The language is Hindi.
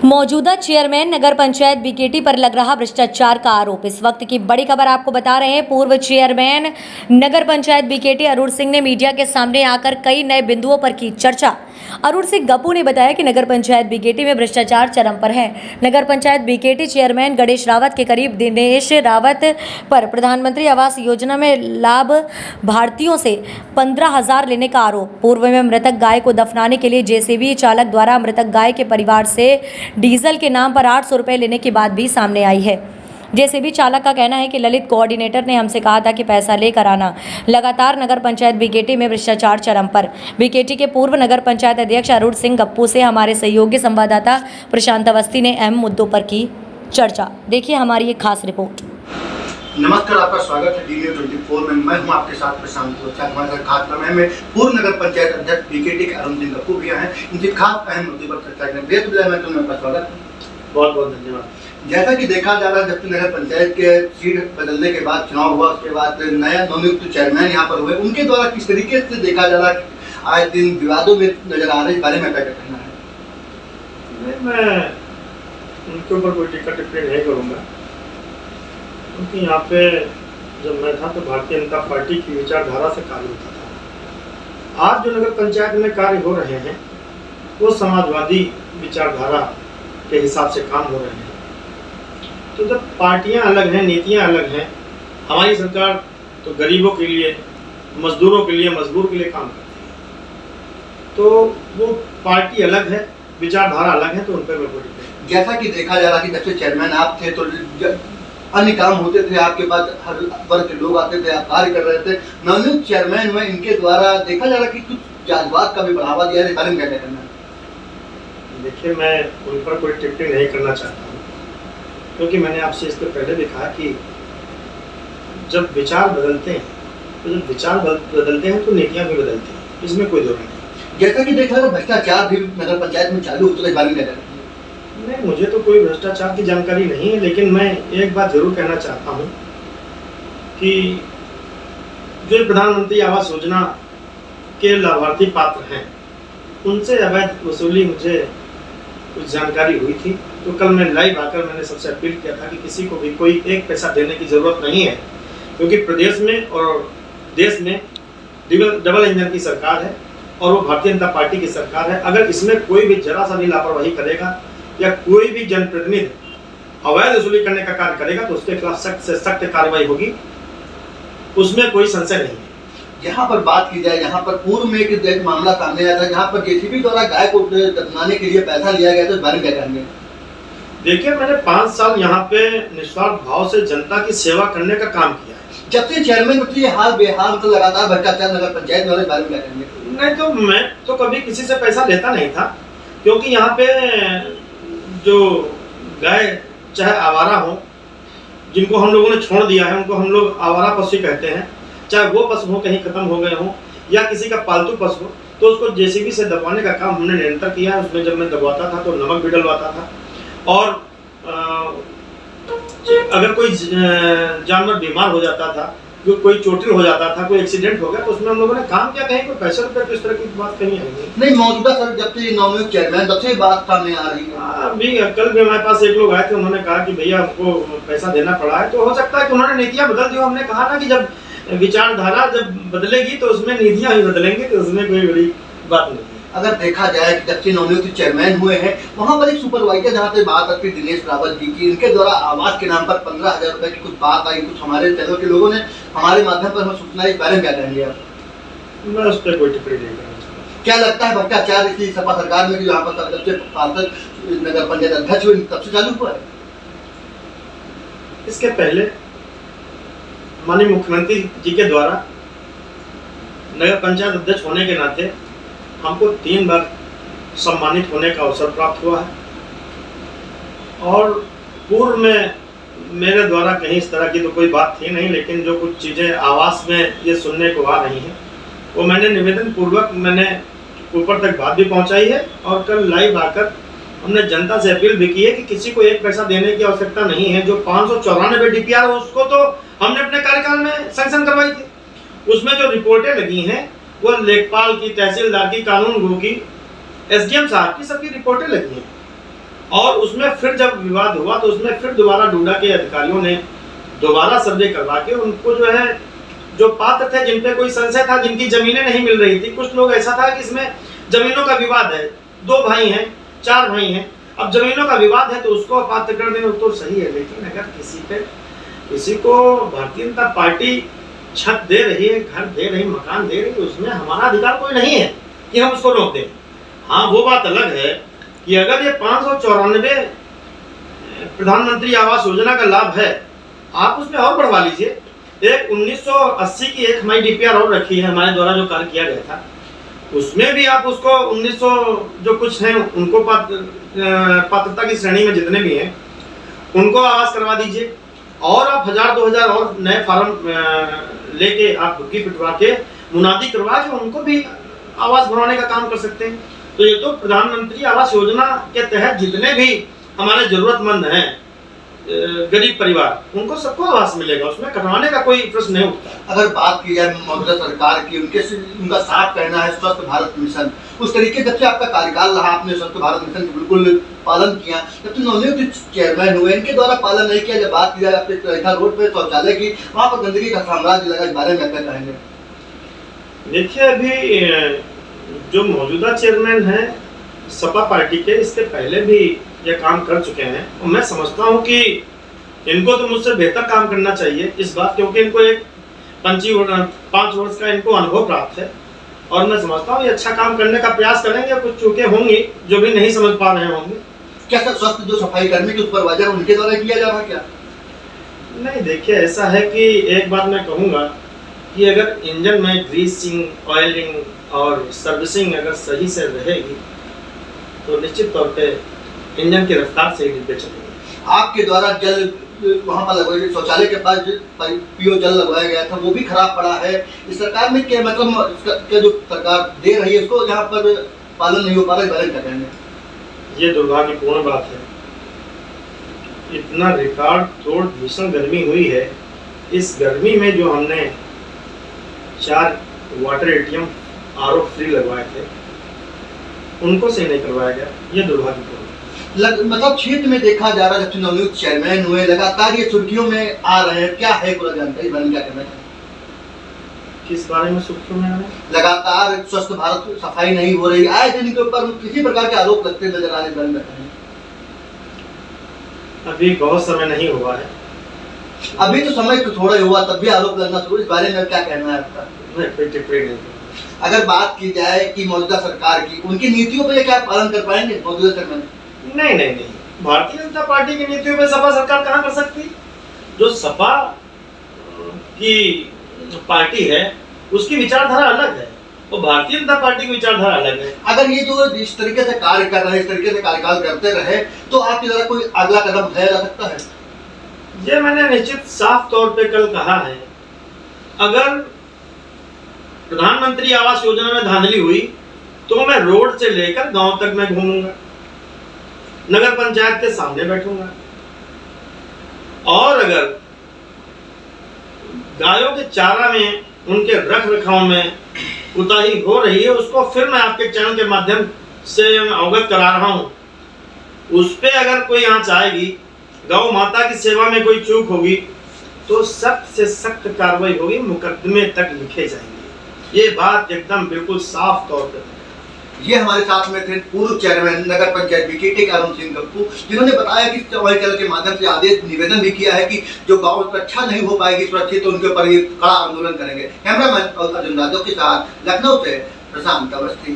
मौजूदा चेयरमैन नगर पंचायत बीकेटी पर लग रहा भ्रष्टाचार का आरोप। इस वक्त की बड़ी खबर आपको बता रहे हैं। पूर्व चेयरमैन नगर पंचायत बीकेटी अरुण सिंह ने मीडिया के सामने आकर कई नए बिंदुओं पर की चर्चा। अरुण सिंह गप्पू ने बताया कि नगर पंचायत बीकेटी में भ्रष्टाचार चरम पर है। नगर पंचायत बीकेटी चेयरमैन गणेश रावत के करीब दिनेश रावत पर प्रधानमंत्री आवास योजना में लाभ भारतीयों से 15,000 लेने का आरोप। पूर्व में मृतक गाय को दफनाने के लिए जेसीबी चालक द्वारा मृतक गाय के परिवार से डीजल के नाम पर 800 रुपये लेने की बात भी सामने आई है। जेसीबी चालक का कहना है कि ललित कोऑर्डिनेटर ने हमसे कहा था कि पैसा लेकर आना। लगातार नगर पंचायत बीकेटी में भ्रष्टाचार चरम पर। बीकेटी के पूर्व नगर पंचायत अध्यक्ष अरुण सिंह गप्पू से हमारे सहयोगी संवाददाता प्रशांत अवस्थी ने अहम मुद्दों पर की चर्चा। देखिए हमारी एक खास रिपोर्ट। नमस्कार, आपका स्वागत है DNAU 24 में। मैं हूं आपके साथ प्रशांत अवस्थी। हमारे साथ खास समय में पूर्व नगर पंचायत अध्यक्ष बीकेटी के अरुण सिंह गप्पू भी हैं। इनकी खास अहम मुद्दे पर चर्चा करेंगे। मैं तुम्हें आपका स्वागत है। बहुत बहुत धन्यवाद। जैसा कि देखा जा रहा है, जब से नगर पंचायत के सीट बदलने के बाद चुनाव हुआ, उसके बाद नया नवनियुक्त चेयरमैन यहाँ पर हुए, उनके द्वारा किस तरीके से देखा जा रहा है आज दिन विवादों में नजर आ रहे, इस बारे में क्या कहना है? मैं उनके ऊपर कोई टिप्पणी नहीं करूँगा, क्योंकि यहाँ पे जब मैं था तो भारतीय जनता पार्टी की विचारधारा से कार्य होता था। आज जो नगर पंचायत में कार्य हो रहे हैं वो समाजवादी विचारधारा के हिसाब से काम हो रहे हैं। तो जब पार्टियां अलग हैं, नीतियां अलग हैं, हमारी सरकार तो गरीबों के लिए, मजदूरों के लिए, मजदूर के लिए काम करती है, तो वो पार्टी अलग है, विचारधारा अलग है, तो उन पर मैं बोलूँगा। जैसा कि देखा जा रहा कि जब से चेयरमैन आप थे तो अन्य काम होते थे, आपके पास हर वर्ग के लोग आते थे, आप कार्य कर रहे थे। नवनियुक्त चेयरमैन हुए, इनके द्वारा देखा जा रहा कि कुछ जातिवाद का भी बढ़ावा दिया है, इस बारे में क्या कहना है? देखिए, मैं उन पर कोई टिप्पणी नहीं करना चाहता हूँ, क्योंकि मैंने आपसे इससे पहले भी कहा कि जब विचार बदलते हैं तो नीतियाँ भी बदलती हैं, इसमें कोई दो नहीं। जैसा कि देखा जाए भ्रष्टाचार भी नगर पंचायत में चालू हो, तो इस बारे में क्या कहना है? नहीं, मुझे तो कोई भ्रष्टाचार की जानकारी नहीं है, लेकिन मैं एक बात जरूर कहना चाहता हूँ कि जो प्रधानमंत्री आवास योजना के लाभार्थी पात्र हैं, उनसे अवैध वसूली मुझे कुछ जानकारी हुई थी। तो कल मैं लाइव आकर मैंने सबसे अपील किया था कि किसी को भी कोई एक पैसा देने की ज़रूरत नहीं है, क्योंकि प्रदेश में और देश में डबल इंजन की सरकार है और वो भारतीय जनता पार्टी की सरकार है। अगर इसमें कोई भी जरा सा भी लापरवाही करेगा या कोई भी जनप्रतिनिधि अवैध वसूली करने का कार्य करेगा तो उसके खिलाफ सख्त से सख्त कार्रवाई होगी, उसमें कोई संशय नहीं है। यहाँ पर बात की जाए, यहाँ पर पूर्व में एक मामला सामने आया था जहाँ पर जेसीबी द्वारा गाय को दफनाने के लिए पैसा लिया गया, तो इस बारे में क्या कहेंगे? देखिए, मैंने 5 साल यहाँ पे निस्वार्थ भाव से जनता की सेवा करने का काम किया है। जब से चेयरमैन बन ये हाल बेहाल तो लगातार भ्रष्टाचार नगर पंचायत में, इस बारे में क्या कहेंगे? नहीं, तो मैं तो कभी किसी से पैसा लेता नहीं था, क्योंकि यहाँ पे जो गाय चाहे आवारा हो, जिनको हम लोगों ने छोड़ दिया है, उनको हम लोग आवारा पशु कहते हैं, चाहे वो पशु हो कहीं खत्म हो गए हो या किसी का पालतू पशु हो, तो उसको जेसीबी से दबाने का काम हमने निरंतर किया है। उसमें जब मैं दबाता था तो नमक भी डलवाता था, और अगर कोई जानवर बीमार हो जाता था, कोई चोटिल हो जाता था, कोई एक्सीडेंट हो गया, तो उसमें हम लोगों ने काम किया। कहीं कोई पैसे रुपये तो इस तरह की बात कहीं आई नहीं। मौजूदा सर जब से नवनियुक्त चेयरमैन, तब से बात सामने आ रही है। अभी कल भी हमारे पास एक लोग आए थे, उन्होंने कहा कि भैया हमको पैसा देना पड़ा है। तो हो सकता है कि उन्होंने नीतियाँ बदल दी हो। हमने कहा ना कि जब विचारधारा जब बदलेगी तो उसमें नीतियाँ भी बदलेंगे, तो उसमें कोई बड़ी बात नहीं है। अगर देखा जाए कि जब से नवनियुक्त चेयरमैन हुए हैं, वहाँ पर एक सुपरवाइजर जहाँ से बात आती है दिनेश रावत जी की, इनके द्वारा आवास के नाम पर 15,000 रुपए की कुछ बात आई, कुछ हमारे चैनल के लोगों ने हमारे माध्यम पर हमें सूचना, इस बारे में क्या कहेंगे आप? मैं उस पर कोई टिप्पणी नहीं करना चाहता। क्या लगता है भ्रष्टाचार इसी सपा सरकार में यहाँ पर जब से पार्षद नगर पंचायत अध्यक्ष हुए तब से चालू हुआ है? इसके पहले माननीय मुख्यमंत्री जी के द्वारा नगर पंचायत अध्यक्ष होने के नाते हमको 3 बार सम्मानित होने का अवसर प्राप्त हुआ है, और पूर्व में मेरे द्वारा कहीं इस तरह की तो कोई बात थी नहीं, लेकिन जो कुछ चीज़ें आवास में ये सुनने को आ रही हैं वो मैंने निवेदन पूर्वक मैंने ऊपर तक बात भी पहुंचाई है, और कल लाइव आकर हमने जनता से अपील भी की है कि किसी को एक पैसा देने की आवश्यकता नहीं है। जो 594 DPR उसको तो हमने अपने कार्यकाल में सैंक्शन करवाई थी। उसमें जो रिपोर्टें लगी हैं वो लेखपाल की, तहसीलदार की, कानून गो की, एसडीएम साहब की सबकी रिपोर्टें लगी हैं, और उसमें फिर जब विवाद हुआ तो उसमें फिर दोबारा डूडा के अधिकारियों ने दोबारा सर्वे करवा के उनको जो है, जो पात्र थे, जिन पे कोई संशय था, जिनकी जमीनें नहीं मिल रही थी, कुछ लोग ऐसा था कि इसमें जमीनों का विवाद है, 2 भाई हैं, 4 भाई हैं, अब जमीनों का विवाद है तो उसको अपात्र कर देना तो सही है। लेकिन अगर किसी को भारतीय जनता पार्टी छत दे रही है, घर दे रही, मकान दे रही है, उसमें हमारा अधिकार कोई नहीं है कि हम उसको रोक दें। हाँ, वो बात अलग है कि अगर ये 594 प्रधानमंत्री आवास योजना का लाभ है, आप उसमें और बढ़वा लीजिए। एक 1980 की एक हमारी डीपीआर और रखी है हमारे द्वारा जो कार्य किया गया था, उसमें भी आप उसको 1900 जो कुछ हैं उनको पात्रता की श्रेणी में जितने भी हैं उनको आवास करवा दीजिए, और आप 1000-2000 और नए फार्म लेके आप भुक्की पिटवा के मुनादी करवा के उनको भी आवास बनवाने का काम कर सकते हैं। तो ये तो प्रधानमंत्री आवास योजना के तहत जितने भी हमारे जरूरतमंद हैं, गरीब परिवार, उनको सबको आवास मिलेगा, उसमें कटवाने का कोई प्रश्न नहीं उठता। अगर बात की जाए मौजूदा सरकार की, उनका साथ कहना है स्वस्थ भारत मिशन, उस तरीके जब से आपका कार्यकाल रहा, आपने स्वस्थ भारत मिशन का बिल्कुल पालन किया, जब तो नवनियुक्त चेयरमैन हुए, इनके द्वारा पालन नहीं किया। जब बात की जाए आपके रेखा रोड पे शौचालय की, वहाँ पर गंदगी का साम्राज्य लगा, इस बारे में क्या कहेंगे? देखिए, अभी जो मौजूदा चेयरमैन है सपा पार्टी के, इसके पहले भी ये काम कर चुके हैं, और मैं समझता हूँ कि इनको तो मुझसे बेहतर काम करना चाहिए इस बात, क्योंकि इनको एक 5 वर्ष का इनको अनुभव प्राप्त है, और मैं समझता हूँ ये अच्छा काम करने का प्रयास करेंगे। कुछ चूकें होंगी जो भी नहीं समझ पा रहे होंगे। क्या सर स्वस्थ जो सफाई कर्मी के सुपरवाइजर उनके द्वारा किया जा रहा है क्या? नहीं, देखिए, ऐसा है कि एक बात मैं कहूँगा कि अगर इंजन में ग्रीसिंग, ऑयलिंग और सर्विसिंग अगर सही से रहेगी तो निश्चित तौर पे इंजन की रफ्तार से ही डिब्बे चलेंगे। आपके द्वारा जल वहाँ पर लगवाया, शौचालय के पास पीओ जल लगवाया गया था, वो भी खराब पड़ा है। इस सरकार में क्या मतलब क्या जो सरकार दे रही है उसको यहाँ पर पालन नहीं हो पा रहा है, बारे में क्या कहेंगे? ये दुर्भाग्यपूर्ण बात है। इतना रिकॉर्ड तोड़ भीषण गर्मी हुई है, इस गर्मी में जो हमने 4 वाटर एटीएम आरओ फ्री लगवाए थे उनको सही नहीं करवाया गया, ये दुर्भाग्यपूर्ण। मतलब क्षेत्र में देखा जा रहा है, जब से नवनियुक्त चेयरमैन हुए लगातार ये सुर्खियों में आ रहे हैं, क्या है पूरा जानकारी, बारे में क्या कहना चाहिए? किस बारे में सुर्खियों में आ रहे हैं? लगातार स्वस्थ भारत सफाई नहीं हो रही, आए दिन इनके ऊपर किसी प्रकार के आरोप लगते नजर आ रहे हैं। अभी बहुत समय नहीं हुआ है, अभी तो समय थोड़ा हुआ तब भी आरोप लगना शुरू, इस बारे में क्या कहना है आपका? कोई टिप्पणी नहीं। अगर बात की जाए कि मौजूदा सरकार की, उनकी नीतियों पर क्या पालन कर पाएंगे मौजूदा सरकार? नहीं, भारतीय जनता पार्टी की नीतियों पे सपा सरकार कहाँ कर सकती? जो सपा की पार्टी है उसकी विचारधारा अलग है, और भारतीय जनता पार्टी की विचारधारा अलग है। अगर ये जो इस तरीके से कार्य कर रहे हैं, इस तरीके से कार्यकाल करते रहे, तो आपकी तरह कोई अगला कदम उठाया जा सकता है? ये मैंने निश्चित साफ तौर पे कल कहा है, अगर प्रधानमंत्री आवास योजना में धांधली हुई तो मैं रोड से लेकर गांव तक मैं घूमूंगा, नगर पंचायत के सामने बैठूंगा, और अगर गायों के चारा में, उनके रख रखाव में कोताही हो रही है, उसको फिर मैं आपके चैनल के माध्यम से अवगत करा रहा हूं, उस पे अगर कोई आंच आएगी, गौ माता की सेवा में कोई चूक होगी, तो सख्त से सख्त कार्रवाई होगी, मुकदमे तक लिखे जाएंगे। ये बात एकदम बिल्कुल साफ तौर पर। ये हमारे साथ में थे पूर्व चेयरमैन नगर पंचायत बीकेटी अरुण सिंह गप्पू, जिन्होंने बताया कि चौपाई चैनल के माध्यम से आदेश निवेदन भी किया है कि जो गाँव रक्षा नहीं हो पाएगी सुरक्षित, तो उनके ऊपर ये कड़ा आंदोलन करेंगे। कैमरामैन अर्जुन यादव के साथ लखनऊ से प्रशांत अवस्थी।